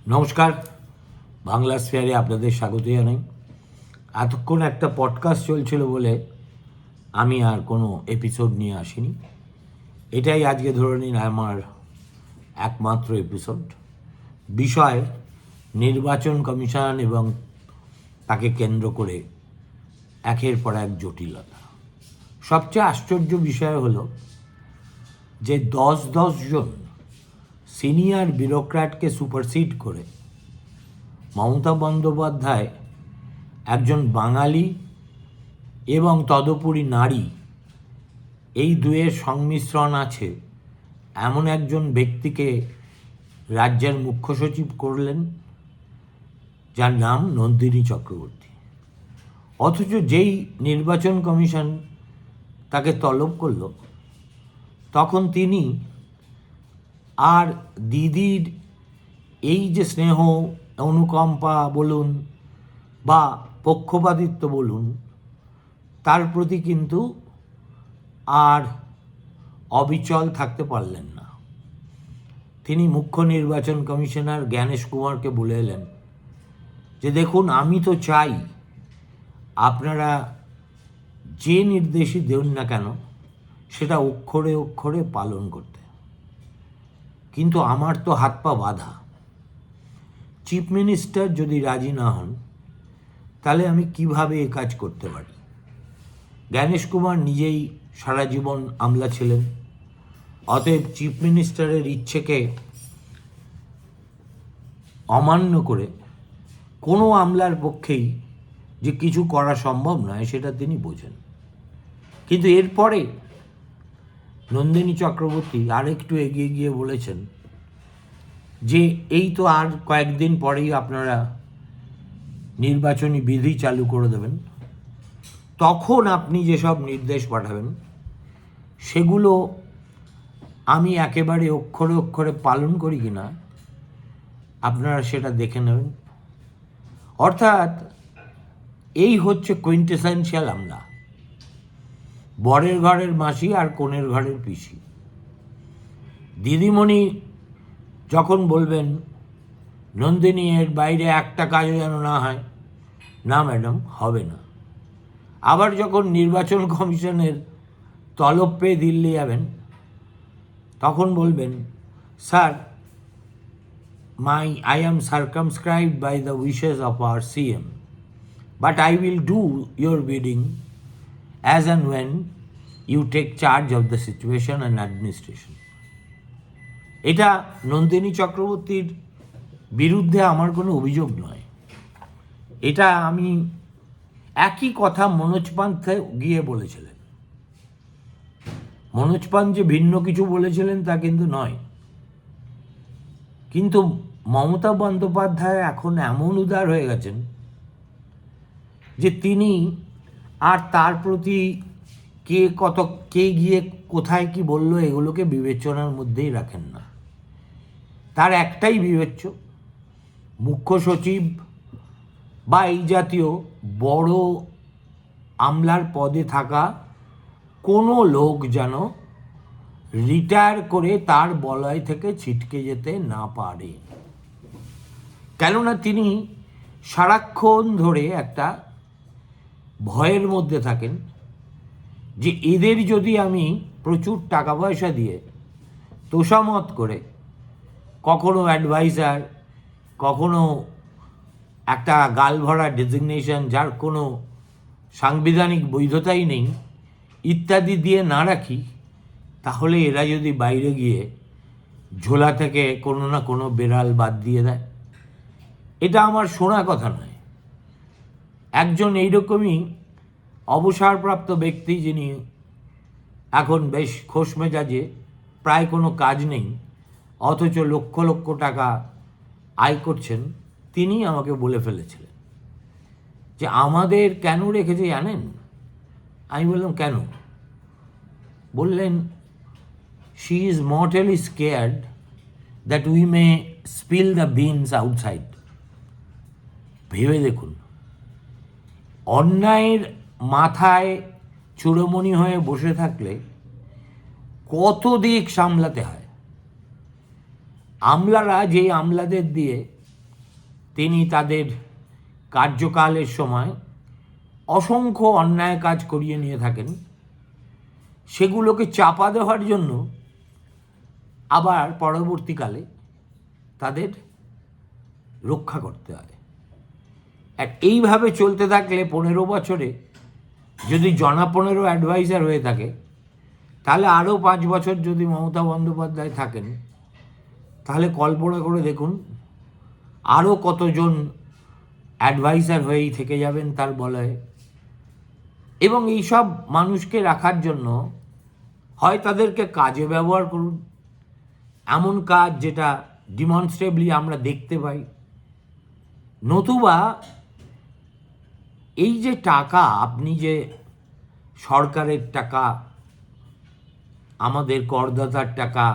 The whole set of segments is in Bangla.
নমস্কার, বাংলা স্ফেয়ারে আপনাদের স্বাগত জানাই। এতক্ষণ একটা পডকাস্ট চলছিল বলে আমি আর কোনো এপিসোড নিয়ে আসিনি। এটাই আজকে ধরে নিন আমার একমাত্র এপিসোড। বিষয় নির্বাচন কমিশন এবং তাকে কেন্দ্র করে একের পর এক জটিলতা। সবচেয়ে আশ্চর্য বিষয় হলো যে 10 জন সিনিয়র ব্যুরোক্র্যাটকে সুপারসিড করে মমতা বন্দ্যোপাধ্যায় একজন বাঙালি এবং তদুপরি নারী, এই দুয়ের সংমিশ্রণ আছে এমন একজন ব্যক্তিকে রাজ্যের মুখ্য সচিব করলেন, যার নাম নন্দিনী চক্রবর্তী। অথচ যেই নির্বাচন কমিশন তাকে তলব করল, তখন তিনি আর দিদির এই যে স্নেহ, অনুকম্পা বলুন বা পক্ষপাতিত্ব বলুন, তার প্রতি কিন্তু আর অবিচল থাকতে পারলেন না। তিনি মুখ্য নির্বাচন কমিশনার জ্ঞানেশ কুমারকে বলে এলেন যে দেখুন, আমি তো চাই আপনারা যে নির্দেশই দেন না কেন সেটা অক্ষরে অক্ষরে পালন করতে, কিন্তু আমার তো হাত পা বাঁধা। চিফ মিনিস্টার যদি রাজি না হন তাহলে আমি কিভাবে এ কাজ করতে পারি? জ্ঞানেশ কুমার নিজেই সারা জীবন আমলা ছিলেন, অতএব চিফ মিনিস্টারের ইচ্ছেকে অমান্য করে কোনো আমলার পক্ষেই যে কিছু করা সম্ভব নয় সেটা তিনি বোঝেন। কিন্তু এরপরে নন্দিনী চক্রবর্তী আরেকটু এগিয়ে গিয়ে বলেছেন যে এই তো আর কয়েকদিন পরেই আপনারা নির্বাচনী বিধি চালু করে দেবেন, তখন আপনি যেসব নির্দেশ পাঠাবেন সেগুলো আমি একেবারে অক্ষরে অক্ষরে পালন করি কিনা আপনারা সেটা দেখে নেবেন। অর্থাৎ এই হচ্ছে কুইন্টেসেন্সিয়াল আমলা, বরের ঘরের মাসি আর কনের ঘরের পিসি। দিদিমণি যখন বলবেন নন্দিনী এর বাইরে একটা কাজও যেন না হয়, না ম্যাডাম, হবে না। আবার যখন নির্বাচন কমিশনের তলব পেয়ে দিল্লি যাবেন, তখন বলবেন sir, I am circumscribed by the wishes of our CM, but I will do your bidding as and when you take charge of the situation and administration. এটা নন্দিনী চক্রবর্তীর বিরুদ্ধে আমার কোনো অভিযোগ নয়, এটা আমি একই কথা মনোজ পান্থে গিয়ে বলেছিলেন। মনোজ পান্থ যে ভিন্ন কিছু বলেছিলেন তা কিন্তু নয়, কিন্তু মমতা বন্দ্যোপাধ্যায় এখন এমন উদার হয়ে গেছেন যে তিনি আর তার প্রতি কে গিয়ে কোথায় কি বলল এগুলোকে বিবেচনার মধ্যেই রাখেন না। তার একটাই বিবেচ্য, মুখ্য সচিব বা এই জাতীয় বড় আমলার পদে থাকা কোনো লোক যেন রিটায়ার করে তার বলয় থেকে ছিটকে যেতে না পারে। কেননা তিনি সারাক্ষণ ধরে একটা ভয়ের মধ্যে থাকেন যে এদের যদি আমি প্রচুর টাকা পয়সা দিয়ে তোষামত করে কখনো অ্যাডভাইজার, কখনো একটা গালভরা ডেজিগনেশন যার কোনো সাংবিধানিক বৈধতাই নেই ইত্যাদি দিয়ে না রাখি, তাহলে এরা যদি বাইরে গিয়ে ঝোলা থেকে কোনো না কোনো বেড়াল বাদ দিয়ে দেয়। এটা আমার শোনা কথা নয়। একজন এইরকমই অবসরপ্রাপ্ত ব্যক্তি, যিনি এখন বেশ খোশ মেজাজে, প্রায় কোনো কাজ নেই, অথচ লক্ষ লক্ষ টাকা আয় করছেন, তিনি আমাকে বলে ফেলেছিলেন যে আমাদের কেন রেখেছে জানেন? আমি বললাম কেন? বললেন she is mortally scared that we may spill the beans outside. ভেবে দেখুন, অন্যায়ের মাথায় চূড়মণি হয়ে বসে থাকলে কত দিক সামলাতে হয়। আমলারা যেই আমলাদের দিয়ে তিনি তাদের কার্যকালের সময় অসংখ্য অন্যায় কাজ করিয়ে নিয়ে থাকেন, সেগুলোকে চাপা দেওয়ার জন্য আবার পরবর্তীকালে তাদের রক্ষা করতে হয়। আর এইভাবে চলতে থাকলে 15 বছরে যদি জনা 15 অ্যাডভাইজার হয়ে থাকে, তাহলে আরও 5 বছর যদি মমতা বন্দ্যোপাধ্যায় থাকেন, তাহলে কল্পনা করে দেখুন আরও কতজন অ্যাডভাইজার হয়েই থেকে যাবেন তার বলয়ে। এবং এইসব মানুষকে রাখার জন্য হয় তাদেরকে কাজে ব্যবহার করুন, এমন কাজ যেটা ডিমনস্ট্রেবলি আমরা দেখতে পাই, নতুবা এই যে টাকা, আপনি যে সরকারের টাকা, আমাদের করদাতার টাকা,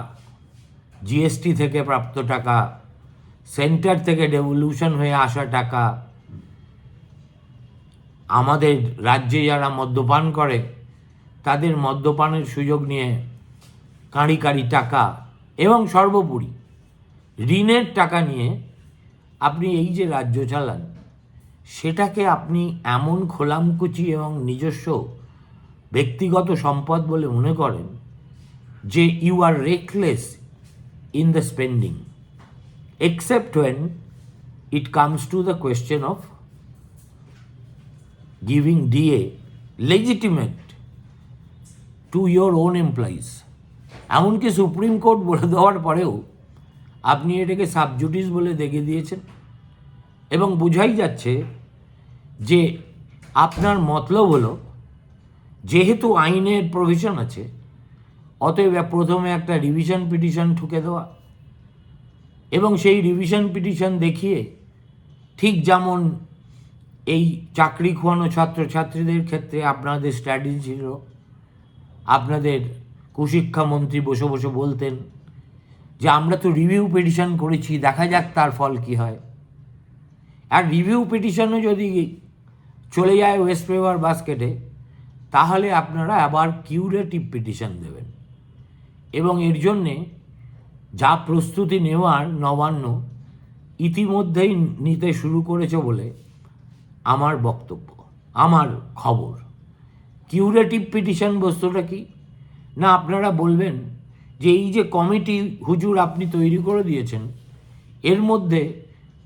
জিএসটি থেকে প্রাপ্ত টাকা, সেন্টার থেকে ডেভলিউশন হয়ে আসা টাকা, আমাদের রাজ্যে যারা মদ্যপান করে তাদের মদ্যপানের সুযোগ নিয়ে কাঁড়ি কাঁড়ি টাকা, এবং সর্বোপরি ঋণের টাকা নিয়ে আপনি এই যে রাজ্য চালান, সেটাকে আপনি এমন খোলামকুচি এবং নিজস্ব ব্যক্তিগত সম্পদ বলে মনে করেন যে you are reckless in the spending, except when it comes to the question of giving DA legitimate to your own employees. এমনকি সুপ্রিম কোর্ট বলে দেওয়ার পরেও আপনি এটাকে সাবজুডিস বলে দেখে দিয়েছেন, এবং বোঝাই যাচ্ছে যে আপনার মতলব হলো যেহেতু আইনের প্রভিশন আছে, অতএব প্রথমে একটা রিভিশন পিটিশন ঠুকে দেওয়া, এবং সেই রিভিশন পিটিশন দেখিয়ে ঠিক যেমন এই চাকরি খোয়ানো ছাত্রছাত্রীদের ক্ষেত্রে আপনাদের স্ট্র্যাটেজি ছিল, আপনাদের কুশিক্ষামন্ত্রী বসে বসে বলতেন যে আমরা তো রিভিউ পিটিশন করেছি, দেখা যাক তার ফল কী হয়। আর রিভিউ পিটিশনও যদি চলে যায় ওয়েস্ট পেপার বাস্কেটে, তাহলে আপনারা আবার কিউরেটিভ পিটিশন দেবেন, এবং এর জন্যে যা প্রস্তুতি নেওয়ার নবান্ন ইতিমধ্যেই নিতে শুরু করেছে বলে আমার বক্তব্য, আমার খবর। কিউরেটিভ পিটিশন বস্তুটা কি না, আপনারা বলবেন যে এই যে কমিটি হুজুর আপনি তৈরি করে দিয়েছেন, এর মধ্যে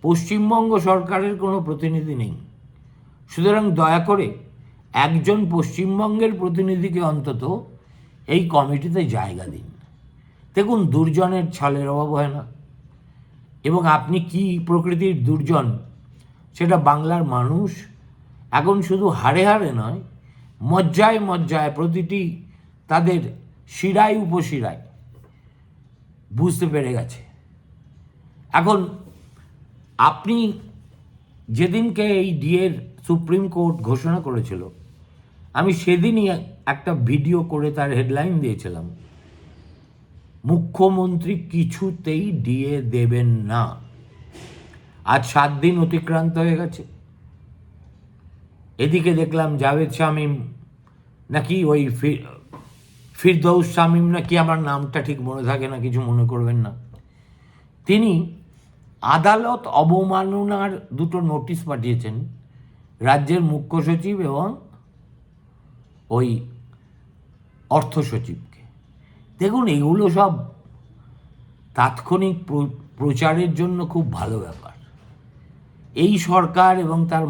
পশ্চিমবঙ্গ সরকারের কোনো প্রতিনিধি নেই, সুতরাং দয়া করে একজন পশ্চিমবঙ্গের প্রতিনিধিকে অন্তত এই কমিটিতে জায়গা দিন। দেখুন, দুর্জনের ছলের অভাব হয় না, এবং আপনি কি প্রকৃতির দুর্জন সেটা বাংলার মানুষ এখন শুধু হাড়ে হাড়ে নয়, মজ্জায় মজ্জায়, প্রতিটি তাদের শিরায় উপশিরায় বুঝতে পেরে গেছে। এখন আপনি যেদিনকে এই ডিএর সুপ্রিম কোর্ট ঘোষণা করেছিল, আমি সেদিনই একটা ভিডিও করে তার হেডলাইন দিয়েছিলাম, মুখ্যমন্ত্রী কিছুতেই ডিএ দেবেন না। আজ 7 দিন অতিক্রান্ত হয়ে গেছে, এদিকে দেখলাম জাভেদ শামীম নাকি ওই ফিরদৌস শামীম নাকি, আমার নামটা ঠিক মনে থাকে না, কিছু মনে করবেন না, তিনি আদালত অবমাননার 2টো নোটিশ পাঠিয়েছেন রাজ্যের মুখ্য সচিব এবং ওই অর্থ সচিবকে। দেখুন, এগুলো সব তাৎক্ষণিক প্রচারের জন্য খুব ভালো ব্যাপার। এই সরকার এবং তার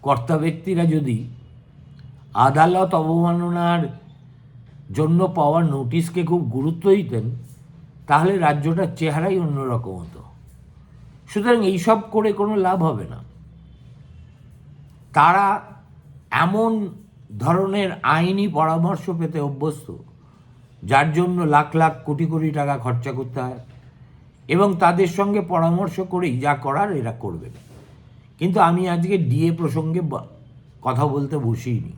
কর্তা ব্যক্তিরা যদি আদালত অবমাননার জন্য পাওয়ার নোটিশকে খুব গুরুত্ব দিতেন, তাহলে রাজ্যটার চেহারাই অন্যরকম হতো। সুতরাং এইসব করে কোনো লাভ হবে না। তারা এমন ধরনের আইনি পরামর্শ পেতে অভ্যস্ত, যার জন্য লাখ লাখ কোটি কোটি টাকা খরচা করতে হয়, এবং তাদের সঙ্গে পরামর্শ করেই যা করার এরা করবে। কিন্তু আমি আজকে ডিএ প্রসঙ্গে কথা বলতে বসিনি।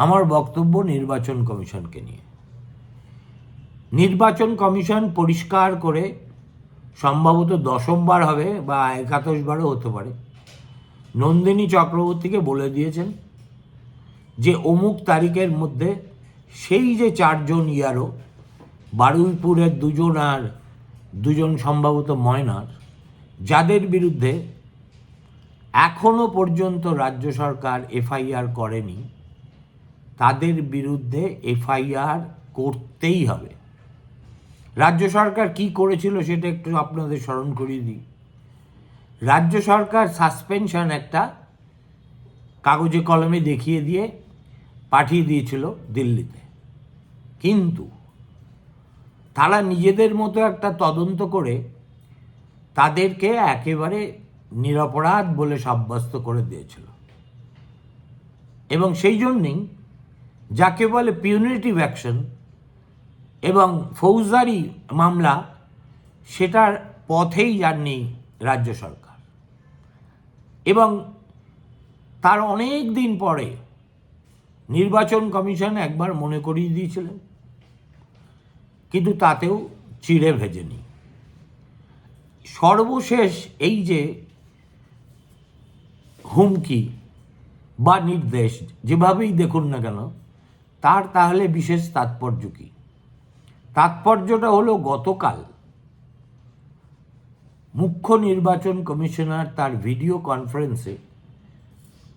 আমার বক্তব্য নির্বাচন কমিশনকে নিয়ে। নির্বাচন কমিশন পরিষ্কার করে, সম্ভবত 10বার হবে বা 11বারও হতে পারে, নন্দিনী চক্রবর্তীকে বলে দিয়েছেন যে অমুক তারিখের মধ্যে সেই যে 4 জন ইয়ারও, বারুইপুরের 2 জন আর 2 জন সম্ভবত ময়নার, যাদের বিরুদ্ধে এখনো পর্যন্ত রাজ্য সরকার এফআইআর করেনি, তাদের বিরুদ্ধে এফআইআর করতেই হবে। রাজ্য সরকার কি করেছিল সেটা একটু আপনাদের স্মরণ করিয়ে দিই। রাজ্য সরকার সাসপেনশন একটা কাগজে কলমে দেখিয়ে দিয়ে পাঠিয়ে দিয়েছিল দিল্লিতে, কিন্তু তারা নিজেদের মতো একটা তদন্ত করে তাদেরকে একেবারে নিরপরাধ বলে সাব্যস্ত করে দিয়েছিল। এবং সেই জন্যেই যাকে বলে পিউনিটিভ অ্যাকশন এবং ফৌজদারি মামলা, সেটার পথেই যাননি রাজ্য সরকার। এবং তার অনেক দিন পরে নির্বাচন কমিশন একবার মনে করিয়ে দিয়েছিলেন, কিন্তু তাতেও চিড়ে ভেজেনি। সর্বশেষ এই যে হুমকি বা নির্দেশ, যেভাবেই দেখুন না কেন, তার তাহলে বিশেষ তাৎপর্য কী? তাৎপর্যটা হলো গতকাল মুখ্য নির্বাচন কমিশনার তার ভিডিও কনফারেন্সে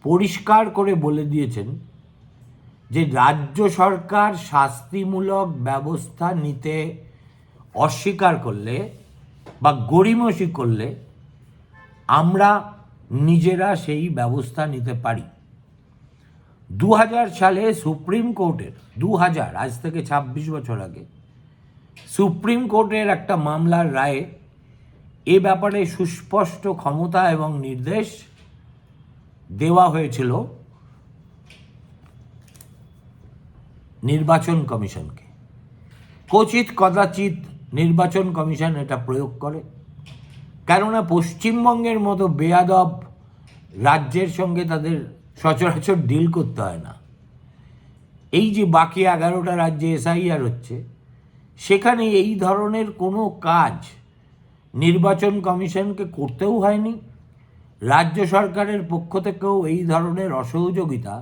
পরিষ্কার করে বলে দিয়েছেন যে রাজ্য সরকার শাস্তিমূলক ব্যবস্থা নিতে অস্বীকার করলে বা গড়িমসি করলে আমরা নিজেরা সেই ব্যবস্থা নিতে পারি। 2000 সালে সুপ্রিম কোর্টের, আজ থেকে 26 বছর আগে সুপ্রিম কোর্টের একটা মামলার রায়ে এ ব্যাপারে সুস্পষ্ট ক্ষমতা এবং নির্দেশ দেওয়া হয়েছিল নির্বাচন কমিশনকে। কচিত কদাচিৎ নির্বাচন কমিশন এটা প্রয়োগ করে, কেননা পশ্চিমবঙ্গের মতো বেয়াদব রাজ্যের সঙ্গে তাদের সচরাচর ডিল করতে হয় না। এই যে বাকি 11টা রাজ্যে এসআইআর হচ্ছে, সেখানে এই ধরনের কোনো কাজ নির্বাচন কমিশনকে করতেও হয়নি, রাজ্য সরকারের পক্ষ থেকেও এই ধরনের অসহযোগিতা,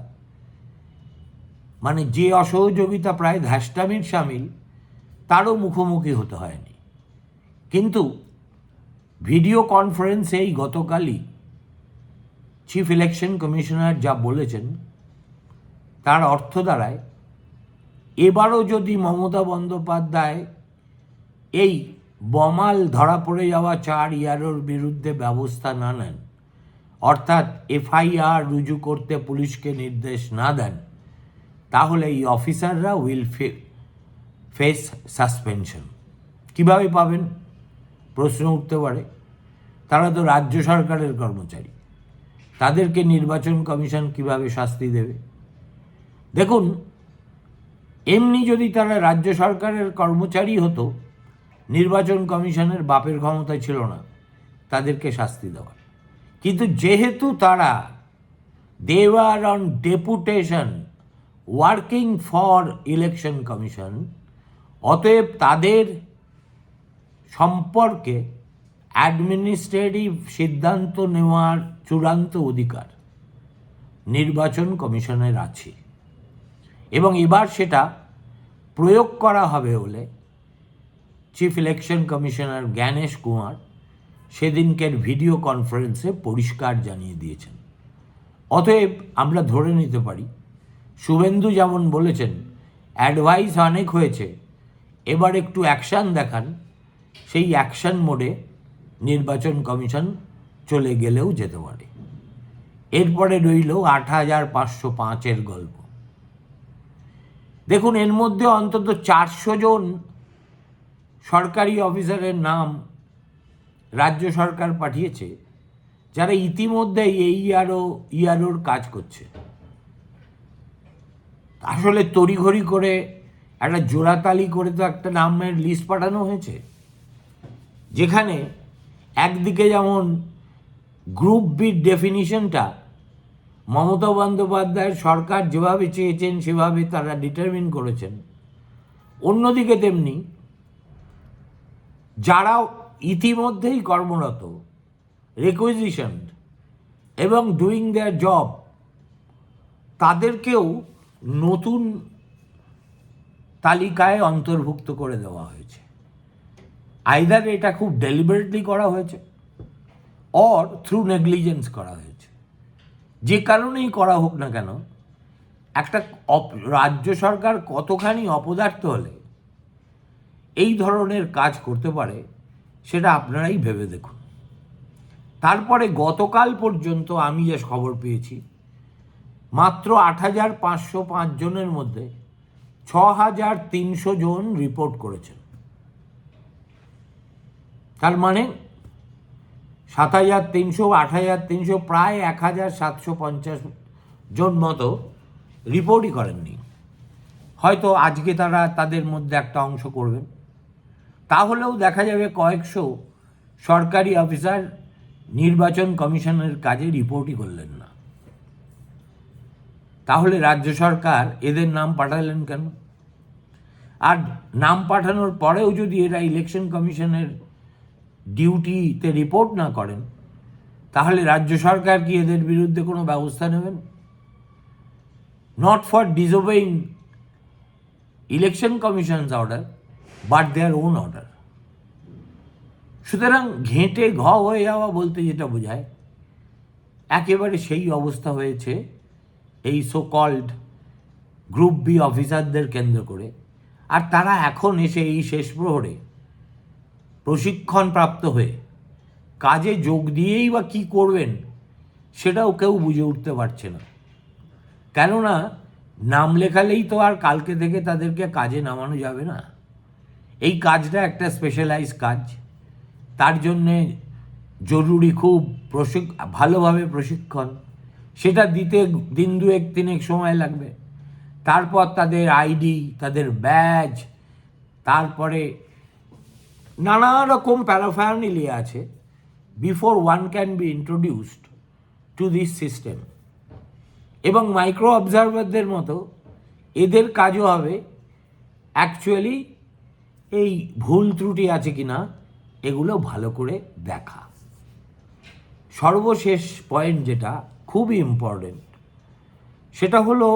মানে যে অসহযোগিতা প্রায় ধ্যাস্টামির সামিল, তারও মুখোমুখি হতে হয়নি। কিন্তু ভিডিও কনফারেন্সে এই গতকালই চিফ ইলেকশন কমিশনার যা বলেছেন, তার অর্থ দাঁড়ায় এবারও যদি মমতা বন্দ্যোপাধ্যায় এই বমাল ধরা পড়ে যাওয়া 4 ইয়ারোর বিরুদ্ধে ব্যবস্থা না নেন, অর্থাৎ এফআইআর রুজু করতে পুলিশকে নির্দেশ না দেন, তাহলে এই অফিসাররা উইল ফেস সাসপেনশন। কীভাবে পাবেন প্রশ্ন উঠতে পারে। তারা তো রাজ্য সরকারের কর্মচারী, তাদেরকে নির্বাচন কমিশন কিভাবে শাস্তি দেবে? দেখুন, এমনি যদি তারা রাজ্য সরকারের কর্মচারী হতো, নির্বাচন কমিশনের বাপের ক্ষমতায় ছিল না তাদেরকে শাস্তি দেওয়ার। কিন্তু যেহেতু তারা they were on deputation working for election commission, অতএব তাদের সম্পর্কে অ্যাডমিনিস্ট্রেটিভ সিদ্ধান্ত নেওয়ার চূড়ান্ত অধিকার নির্বাচন কমিশনের আছে। এবং এবার সেটা প্রয়োগ করা হবে বলে chief election commissioner Gyanesh Kumar সেদিনকের ভিডিও কনফারেন্সে পরিষ্কার জানিয়ে দিয়েছেন। অতএব আমরা ধরে নিতে পারি, শুভেন্দু যেমন বলেছেন অ্যাডভাইস অনেক হয়েছে, এবার একটু অ্যাকশান দেখান, সেই অ্যাকশান মোডে নির্বাচন কমিশন চলে গেলেও যেতে পারে। এরপরে রইল 8505-এর গল্প। দেখুন, এর মধ্যে অন্তত 400 জন সরকারি অফিসারের নাম রাজ্য সরকার পাঠিয়েছে, যারা ইতিমধ্যে এই ইয়ারোর কাজ করছে। আসলে তড়িঘড়ি করে একটা জোড়াতালি করে তো একটা নামের লিস্ট পাঠানো হয়েছে, যেখানে একদিকে যেমন গ্রুপ বির ডেফিনিশনটা মমতা বন্দ্যোপাধ্যায়ের সরকার যেভাবে চেয়েছেন সেভাবে তারা ডিটারমিন করেছেন, অন্যদিকে তেমনি যারা ইতিমধ্যেই কর্মরত, রিকুইজিশন এবং ডুইং দেয়ার জব, তাদেরকেও নতুন তালিকায় অন্তর্ভুক্ত করে দেওয়া হয়েছে। আইদার এটা খুব ডেলিবারেটলি করা হয়েছে, অর থ্রু নেগলিজেন্স করা হয়েছে। যে কারণেই করা হোক না কেন, একটা রাজ্য সরকার কতখানি অপদার্থ হলে এই ধরনের কাজ করতে পারে সেটা আপনারাই ভেবে দেখুন। তারপরে গতকাল পর্যন্ত আমি যে খবর পেয়েছি, মাত্র ৮,৫০৫ জনের মধ্যে ৬,৩০০ জন রিপোর্ট করেছেন। তার মানে ৭,৩০০, ৮,৩০০, প্রায় ১,৭৫০ জন মতো রিপোর্টই করেননি। হয়তো আজকে তারা তাদের মধ্যে একটা অংশ করবেন, তাহলেও দেখা যাবে কয়েকশো সরকারি অফিসার নির্বাচন কমিশনের কাজে রিপোর্টই করলেন না। তাহলে রাজ্য সরকার এদের নাম পাঠালেন কেন? আর নাম পাঠানোর পরেও যদি এরা ইলেকশন কমিশনের ডিউটিতে রিপোর্ট না করেন, তাহলে রাজ্য সরকার কি এদের বিরুদ্ধে কোনো ব্যবস্থা নেবেন? Not for disobeying election commission's order, but their own order. সুতরাং ঘেঁটে ঘ হয়ে যাওয়া বলতে যেটা বোঝায়, একেবারে সেই অবস্থা হয়েছে এই সো কল্ড গ্রুপ বি অফিসারদের কেন্দ্র করে। আর তারা এখন এসে এই শেষ প্রহরে প্রশিক্ষণপ্রাপ্ত হয়ে কাজে যোগ দিয়েই বা কী করবেন সেটাও কেউ বুঝে উঠতে পারছে না। কেননা নাম লেখালেই তো আর কালকে থেকে তাদেরকে কাজে নামানো যাবে না। এই কাজটা একটা স্পেশালাইজ কাজ, তার জন্যে জরুরি খুব ভালোভাবে প্রশিক্ষণ। সেটা দিতে দিন দুয়েক তিনেক সময় লাগবে। তারপর তাদের আইডি, তাদের ব্যাজ, তারপরে নানা রকম প্যারাফার্নালিয়া আছে before one can be introduced to this system. এবং মাইক্রো অবজারভারদের মতো এদের কাজও হবে অ্যাকচুয়ালি এই ভুল ত্রুটি আছে কি না এগুলো ভালো করে দেখা। সর্বশেষ পয়েন্ট যেটা খুবই ইম্পর্টেন্ট, সেটা হলো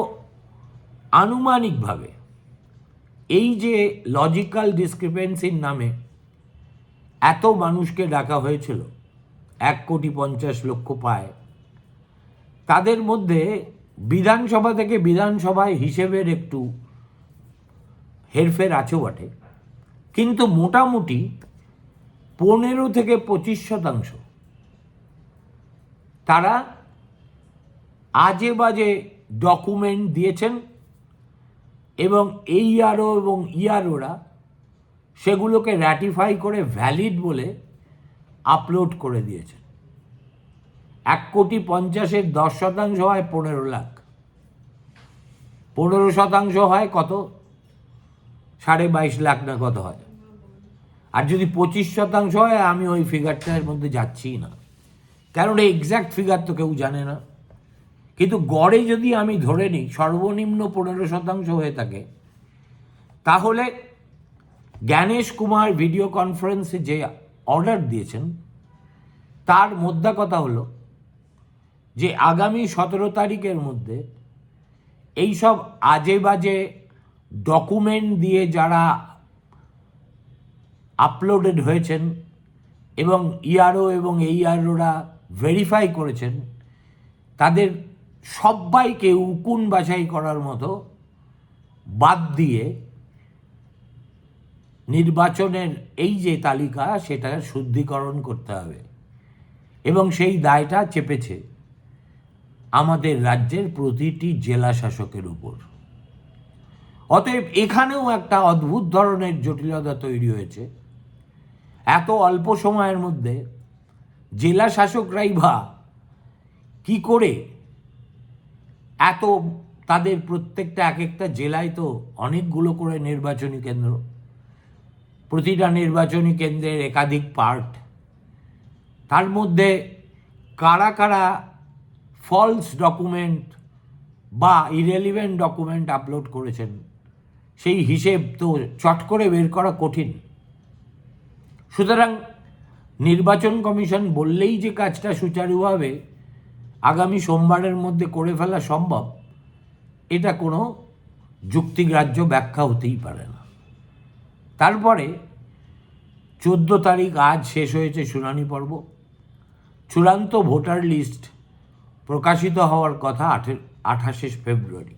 আনুমানিকভাবে এই যে লজিক্যাল ডিসক্রিপেন্সির নামে এত মানুষকে ডাকা হয়েছিল, 1,50,00,000 পায়, তাদের মধ্যে বিধানসভা থেকে বিধানসভায় হিসেবের একটু হেরফের আছে বটে, কিন্তু মোটামুটি 15 থেকে 25% তারা আজে বাজে ডকুমেন্ট দিয়েছেন এবং এইআরও এবং ইআরওরা সেগুলোকে র্যাটিফাই করে ভ্যালিড বলে আপলোড করে দিয়েছেন। 1,50,00,000-এর 10% হয় 15 লাখ, 15% হয় কত? 22.5 লাখ না কত হয়? আর যদি 25% হয়, আমি ওই ফিগারটার মধ্যে যাচ্ছি না, কারণ এক্স্যাক্ট ফিগার তো কেউ জানে না। কিন্তু গড়ে যদি আমি ধরে নিই সর্বনিম্ন 15% হয়ে থাকে, তাহলে জ্ঞানেশ কুমার ভিডিও কনফারেন্সে যে অর্ডার দিয়েছেন তার মোদ্দা কথা হলো যে আগামী 17 তারিখের মধ্যে এইসব আজে বাজে ডকুমেন্ট দিয়ে যারা আপলোডেড হয়েছেন এবং ইআরও এবং এইআরওরা ভেরিফাই করেছেন, তাদের সবাইকে উকুন বাছাই করার মতো বাদ দিয়ে নির্বাচনের এই যে তালিকা সেটা শুদ্ধিকরণ করতে হবে। এবং সেই দায়টা চেপেছে আমাদের রাজ্যের প্রতিটি জেলা শাসকের উপর। অতএব এখানেও একটা অদ্ভুত ধরনের জটিলতা তৈরি হয়েছে। এত অল্প সময়ের মধ্যে জেলা শাসকরাই বা কী করে এত, তাদের প্রত্যেকটা এক একটা জেলায় তো অনেকগুলো করে নির্বাচনী কেন্দ্র, প্রতিটা নির্বাচনী কেন্দ্রের একাধিক পার্ট, তার মধ্যে কারা কারা ফলস ডকুমেন্ট বা ইরেলিভেন্ট ডকুমেন্ট আপলোড করেছেন সেই হিসেব তো চট করে বের করা কঠিন। সুতরাং নির্বাচন কমিশন বললেই যে কাজটা সুচারুভাবে আগামী সোমবারের মধ্যে করে ফেলা সম্ভব, এটা কোনো যুক্তিগ্রাহ্য ব্যাখ্যা হতেই পারে না। তারপরে 14 তারিখ আজ শেষ হয়েছে শুনানি পর্ব। চূড়ান্ত ভোটার লিস্ট প্রকাশিত হওয়ার কথা 28শে ফেব্রুয়ারি,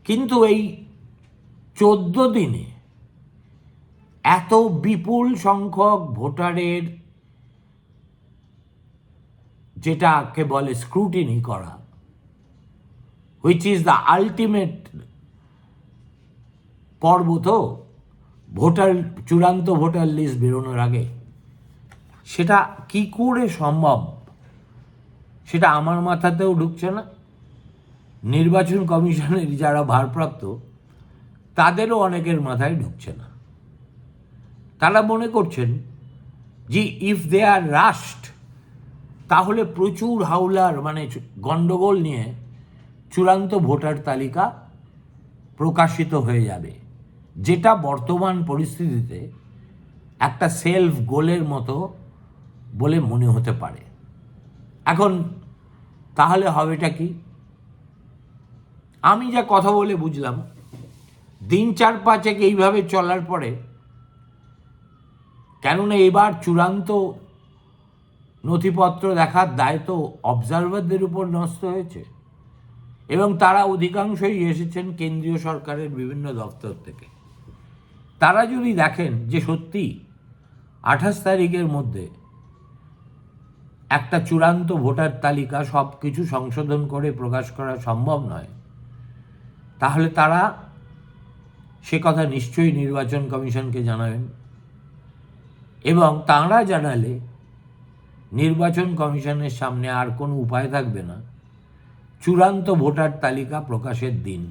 কিন্তু এই 14 দিনে এত বিপুল সংখ্যক ভোটারের যেটাকে বলে স্ক্রুটিনি করা, হুইচ ইজ দ্য আলটিমেট পর্ব, তো চূড়ান্ত ভোটার লিস্ট বেরোনোর আগে, সেটা কি করে সম্ভব সেটা আমার মাথাতেও ঢুকছে না। নির্বাচন কমিশনের যারা ভারপ্রাপ্ত তাদেরও অনেকের মাথায় ঢুকছে না। তারা মনে করছেন যে ইফ দে আর রাশড, তাহলে প্রচুর হাউলার মানে গণ্ডগোল নিয়ে চূড়ান্ত ভোটার তালিকা প্রকাশিত হয়ে যাবে, যেটা বর্তমান পরিস্থিতিতে একটা সেলফ গোলের মতো বলে মনে হতে পারে। এখন তাহলে হবেটা কি? আমি যা কথা বলে বুঝলাম, দিন 4-5 এইভাবে চলার পরে, কেননা এবার চূড়ান্ত নথিপত্র দেখার দায় তো অবজারভারদের উপর ন্যস্ত হয়েছে, এবং তারা অধিকাংশই এসেছেন কেন্দ্রীয় সরকারের বিভিন্ন দপ্তর থেকে। তারা যদি দেখেন যে সত্যি 28 তারিখের মধ্যে একটা চূড়ান্ত ভোটার তালিকা সব কিছু সংশোধন করে প্রকাশ করা সম্ভব নয়, তাহলে তারা সে কথা নিশ্চয়ই নির্বাচন কমিশনকে জানাবেন, এবং তাঁরা জানালে নির্বাচন কমিশনের সামনে আর কোনো উপায় থাকবে না চূড়ান্ত ভোটার তালিকা প্রকাশের দিন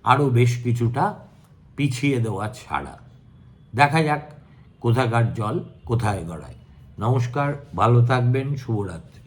আরও বেশ কিছুটা পিছিয়ে দেওয়া ছাড়া। দেখা যাক কোথাকার জল কোথায় গড়ায়। নমস্কার, ভালো থাকবেন, শুভরাত্রি।